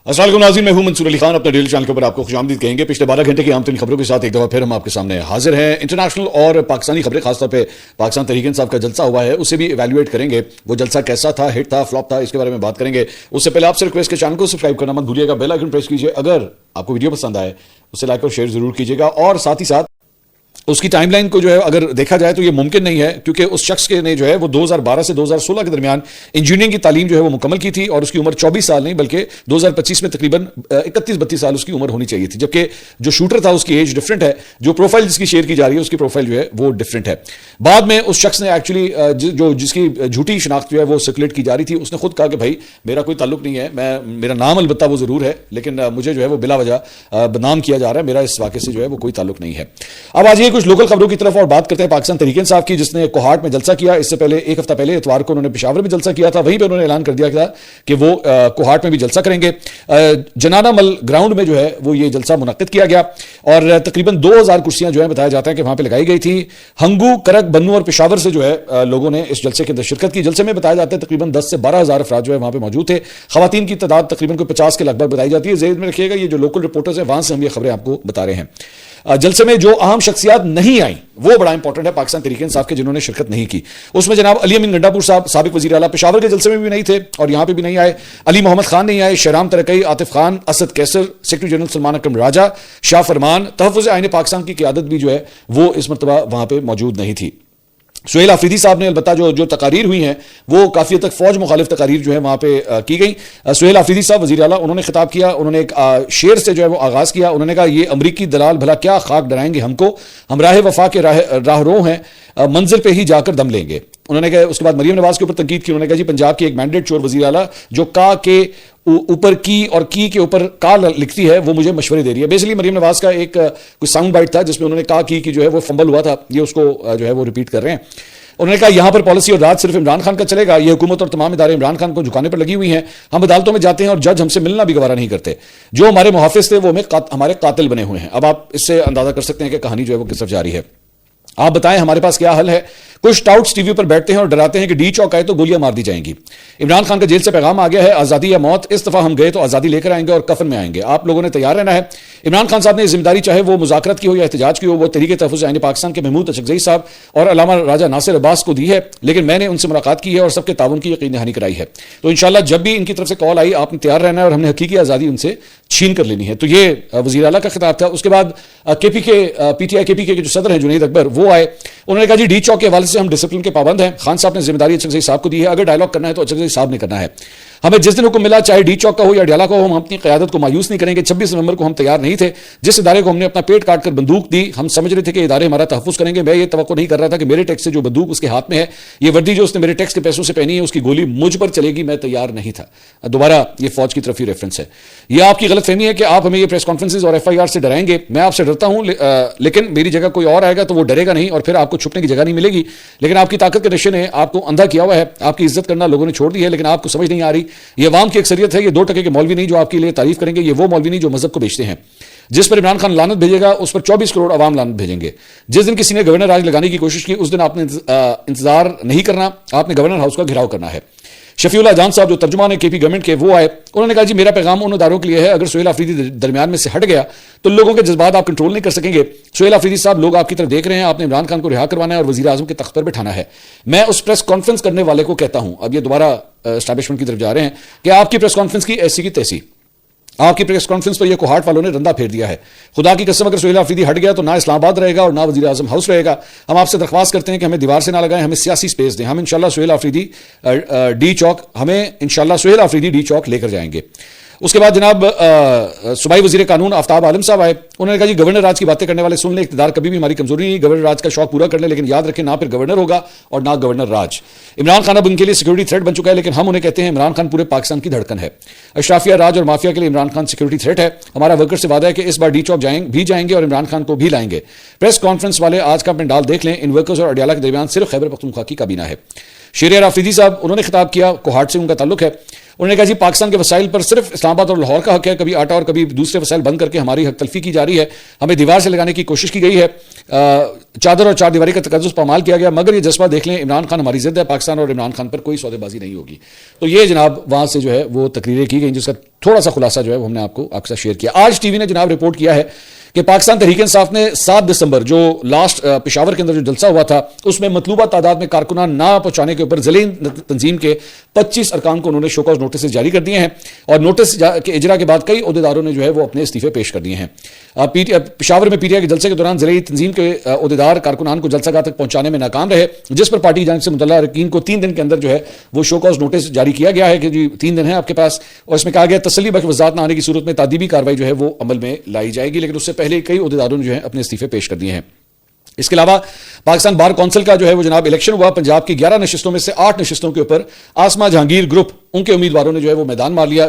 अस्सलाम वालेकुम नाज़रीन, मैं हूं मंसूर अली खान। अपने डेली चैनल के ऊपर आपको खुशामदीद कहेंगे। पिछले 12 घंटे की आम तरीन खबरों के साथ एक दफा फिर हम आपके सामने हाजिर हैं। इंटरनेशनल और पाकिस्तानी खबरें, खासतौर पे पाकिस्तान तहरीक इंसाफ का जलसा हुआ है, उसे भी इवैल्यूएट करेंगे। वो जलसा कैसा था, हिट था, फ्लॉप था, इसके बारे में बात करेंगे। उससे पहले आपसे रिक्वेस्ट के चैनल को सब्सक्राइब करना मत भूलिएगा, बेल आइकन प्रेस कीजिए। अगर आपको वीडियो पसंद आए उसे लाइक और शेयर जरूर कीजिएगा, और साथ ही साथ उसकी टाइमलाइन को जो है अगर देखा जाए तो ये मुमकिन नहीं है, क्योंकि उस शख्स के ने जो है वो 2012 से 2016 के दरमियान इंजीनियरिंग की तालीम जो है वो मुकम्मल की थी, और उसकी उम्र 24 साल नहीं बल्कि 2025 में तकरीबन 31-32 साल उसकी उम्र होनी चाहिए थी। जबकि जो शूटर था उसकी एज डिफरेंट है, जो प्रोफाइल जिसकी शेयर की जा रही है उसकी प्रोफाइल जो है वो डिफरेंट है। बाद में उस शख्स ने एक्चुअली जो जिसकी झूठी शनाख्त जो है वो सर्कुलेट की जा रही थी, उसने खुद कहा कि भाई मेरा कोई ताल्लुक नहीं है, मेरा नाम अलबत्ता वो जरूर है, लेकिन मुझे जो है वो बिला वजह बदनाम किया जा रहा है, मेरा इस वाक़े से जो है वो कोई ताल्लुक नहीं है। अब आज ये कुछ लोकल खबरों की तरफ और बात करते हैं पाकिस्तान तहरीक इंसाफ की, जिसने कोहाट में जलसा किया। इससे पहले एक हफ्ता पहले इतवार को उन्होंने पेशावर में जलसा किया था, वहीं पे उन्होंने ऐलान कर दिया था कि वो कोहाट में भी जलसा करेंगे। जनाना मल ग्राउंड में जो है वो ये जलसा मुनक्किद किया गया, और तकरीबन 2000 कुर्सियां जो है बताया जाता है कि वहां पे लगाई गई थी। हंगू, करक, बन्नू और पेशावर से जो है लोगों ने इस जलसे के अंदर शिरकत की। जलसे में बताया जाता है तकरीबन 10 से 12 हजार अफराद जो है वहां पे मौजूद थे। खवातीन की तादाद तकरीबन कोई 50 के लगभग बताई जाती है। ज़हन में रखिएगा, ये जो लोकल रिपोर्टर्स हैं वहां से हम ये खबरें आपको बता रहे हैं। जलसे में जो अहम शख्सियात नहीं आई वो बड़ा इंपॉर्टेंट है पाकिस्तान तहरीक इंसाफ के, जिन्होंने शिरकत नहीं की। उसमें जनाब अली अमीन गंडापुर साहब, साबिक वजीर आला, पेशावर के जलसे में भी नहीं थे और यहां पे भी नहीं आए। अली मोहम्मद खान नहीं आए, शहराम तरकई, आतिफ खान, असद कैसर, सेक्रेटरी जनरल सलमान अकरम राजा, शाह फरमान, तहफ़्फ़ुज़ आईन पाकिस्तान की क़यादत भी जो है वो इस मरतबा वहां पर मौजूद नहीं थी। सुहेल आफरीदी साहब ने अलबत्ता जो तकारीर हुई हैं वो काफ़ी हद तक फौज मुखालिफ तकारीर जो है वहाँ पे की गई। सुहेल आफरीदी साहब वज़ीर आला, उन्होंने खिताब किया, उन्होंने एक शेर से जो है वो आगाज़ किया। उन्होंने कहा, ये अमरीकी दलाल भला क्या खाक डराएंगे हमको, हम राह वफा के राहरो हैं, मंजिल पे ही जाकर दम लेंगे। उन्होंने कहा, उसके बाद मरीम नवाज के ऊपर तनकीद की। उन्होंने कहा, जी पंजाब की एक मैंडेट चोर वज़ीर आला जो का के ऊपर की और की के ऊपर का लिखती है वो मुझे मशवरे दे रही है। बेसिकली मरीम नवाज का एक कुछ साउंड बाइट था जिसमें उन्होंने का की जो है वो फंबल हुआ था, ये उसको जो है वो रिपीट कर रहे हैं। उन्होंने कहा, यहां पर पॉलिसी और राज सिर्फ इमरान खान का चलेगा, यह हुकूमत और तमाम इदारे इमरान खान को झुकाने पर लगी हुई हैं। हम अदालतों में जाते हैं और जज हमसे मिलना भी गवारा नहीं करते। जो हमारे मुहाफिज थे वो हमारे कातिल बने हुए हैं। अब आप इससे अंदाजा कर सकते हैं कि कहानी जो है वो किस तरफ जा रही है। आप बताएं हमारे पास क्या हल है। कुछ टाउट्स टीवी पर बैठते हैं और डराते हैं कि डी चौक आए तो गोलियां मार दी जाएंगी। इमरान खान का जेल से पैगाम आ गया है, आजादी या मौत। इस दफा हम गए तो आजादी लेकर आएंगे और कफन में आएंगे। आप लोगों ने तैयार रहना है। इमरान खान साहब ने जिम्मेदारी, चाहे वो मुज़ाकरत की हो या एहतजाज की हो, वो तहरीक तहफ़्फ़ुज़ आईन पाकिस्तान के महमूद अशरफी साहब और अल्लामा राजा नासिर अब्बास को दी है, लेकिन मैंने उनसे मुलाकात की है और सबके ताउन की यकीन दहानी कराई है। तो इंशाल्लाह जब भी इनकी तरफ से कॉल आई आपने तैयार रहना है और हमने हकीकी आज़ादी उनसे छीन कर लेनी है। तो ये वज़ीर आला का खिताब था। उसके बाद पीटीआई केपीके के जो सदर हैं जुनैद अकबर, वो आए। उन्होंने कहा, जी डी चौक के हवाले से हम डिसिप्लिन के पाबंद हैं। खान साहब ने जिम्मेदारी अचकज़ई साहब को दी है, अगर डायलॉग करना है तो अचकज़ई साहब ने करना है। हमें जिस दिन हुक्म मिला, चाहे डी चौक का हो या डाला का हो, हम अपनी क़यादत को मायूस नहीं करेंगे। 26 नवंबर को हम तैयार नहीं थे। जिस इदारे को हमने अपना पेट काट कर बंदूक दी, हम समझ रहे थे कि इदारे हमारा तहफ़्फ़ुज़ करेंगे। मैं ये तवक्को नहीं कर रहा था कि मेरे टैक्स से जो बंदूक उसके हाथ में है, ये वर्दी जो उसने मेरे टैक्स के पैसों से पहनी है, उसकी गोली मुझ पर चलेगी। मैं तैयार नहीं था। दोबारा ये फौज की तरफ ही रेफरेंस है। यह आपकी गलतफहमी है कि आप हमें ये प्रेस कॉन्फ्रेंसेज और FIR से डराएंगे। मैं आपसे डरता हूं, लेकिन मेरी जगह कोई और आएगा तो वो डरेगा नहीं और फिर आपको छुपने की जगह नहीं मिलेगी। लेकिन आपकी ताकत के नशे ने आपको अंधा किया हुआ है। आपकी इज्जत करना लोगों ने छोड़ दी है, लेकिन आपको समझ नहीं आ रही। ये अवाम की अक्सरियत है। ये 2% के मौलवी नहीं जो आपके लिए तारीफ करेंगे, ये वो मौलवी नहीं जो मजहब को बेचते हैं। जिस पर इमरान खान लानत भेजेगा उस पर 24 करोड़ अवाम लानत भेजेंगे। जिस दिन किसी ने गवर्नर राज लगाने की कोशिश की उस दिन आपने इंतजार नहीं करना, आपने गवर्नर हाउस का घेराव करना है। शफीउल्लाह जान साहब जो तर्जुमान है केपी गवर्नमेंट के, वो आए। उन्होंने कहा, जी मेरा पैगाम उन इदारों के लिए है, अगर सुहेल आफरीदी दरमियान में से हट गया तो लोगों के जज्बात आप कंट्रोल नहीं कर सकेंगे। सुहेल आफरीदी साहब, लोग आपकी तरफ देख रहे हैं, आपने इमरान खान को रिहा करवाना है और वजीर आजम के तख्त पर बैठाना है। मैं उस प्रेस कॉन्फ्रेंस करने वाले को कहता हूं, अब ये दोबारा एस्टैब्लिशमेंट की तरफ जा रहे हैं, कि आपकी प्रेस कॉन्फ्रेंस की ऐसी की तैसी, आपकी प्रेस कॉन्फ्रेंस पर यह कोहाट वालों ने रंदा फेर दिया है। खुदा की कसम, अगर सुहेल आफरीदी हट गया तो ना इस्लामाबाद रहेगा और ना वज़ीर आज़म हाउस रहेगा। हम आपसे दरख्वास्त करते हैं कि हमें दीवार से ना लगाएं, हमें सियासी स्पेस दें। हम इंशाल्लाह सुहेल आफरीदी डी चौक, हमें इंशाल्लाह सुहेल आफरीदी डी चौक लेकर जाएंगे। उसके बाद जनाब सूबाई वजीर कानून आफ्ताब आलम साहब आए। उन्होंने कहा, जी गवर्नर राज की बातें करने वाले सुन ले, इक़्तिदार कभी भी हमारी कमजोरी नहीं, गवर्नर राज का शौक पूरा कर ले, लेकिन याद रखें ना फिर गवर्नर होगा और ना गवर्नर राज। इमरान खान अब उनके लिए सिक्योरिटी थ्रेट बन चुका है, लेकिन हम उन्हें कहते हैं इमरान खान पूरे पाकिस्तान की धड़कन है। अशराफिया राज और माफिया के लिए इमरान खान सिक्योरिटी थ्रेट है। हमारा वर्कर से वादा है कि इस बार डी चौक जाएंगे और इमरान खान को भी लाएंगे। प्रेस कॉन्फ्रेंस वाले आज का अपने डाल देख लें, इन वर्कर्स और अडियाला के दरमियान सिर्फ खैबर पख्तूनख्वा की काबीना है। शेर आफरीदी साहब, उन्होंने खिताब किया, कोहाट से उनका ताल्लुक है। انہوں نے کہا جی پاکستان کے وسائل پر صرف اسلام آباد اور لاہور کا حق ہے, کبھی آٹا اور کبھی دوسرے وسائل بند کر کے ہماری حق تلفی کی جا رہی ہے, ہمیں دیوار سے لگانے کی کوشش کی گئی ہے, چادر اور چار دیواری کا تقدس پامال کیا گیا, مگر یہ جذبہ دیکھ لیں عمران خان ہماری ضد ہے, پاکستان اور عمران خان پر کوئی سودے بازی نہیں ہوگی. تو یہ جناب وہاں سے جو ہے وہ تقریریں کی گئی جس کا تھوڑا سا خلاصہ جو ہے وہ ہم نے آپ کے ساتھ شیئر کیا. آج ٹی وی نے جناب رپورٹ کیا ہے کہ پاکستان تحریک انصاف نے 7 دسمبر جو لاسٹ پشاور کے اندر جو جلسہ ہوا تھا اس میں مطلوبہ تعداد میں کارکنان نہ پہنچانے کے اوپر ذیلی تنظیم کے 25 ارکان کو انہوں نے شوکاز نوٹسز جاری کر دیے ہیں, اور نوٹس کے اجرا کے بعد کئی عہدیداروں نے جو ہے وہ اپنے استعفے پیش کر دیے ہیں. پشاور میں پی ٹی آئی کے جلسے کے دوران ذیلی تنظیم کے عہدیدار کارکنان کو جلسہ گاہ تک پہنچانے میں ناکام رہے, جس پر پارٹی کی جانب سے مطلع اراکین کو 3 دن کے اندر جو ہے وہ شوکاز نوٹس جاری کیا گیا ہے کہ جی 3 دن ہے آپ کے پاس, اور اس میں کہا گیا تسلی بخش وضاحت نہ آنے کی صورت میں تعدیبی کارروائی جو ہے وہ عمل میں لائی جائے گی, لیکن اس سے پہلے کئی عہدیداروں نے جو ہے اپنے استعفے پیش کر دیے ہیں. اس کے علاوہ پاکستان بار کونسل کا جو ہے وہ جناب الیکشن ہوا, پنجاب کی 11 نشستوں میں سے 8 نشستوں کے اوپر آسما جہانگیر گروپ ان کے امیدواروں نے جو ہے وہ میدان مار لیا.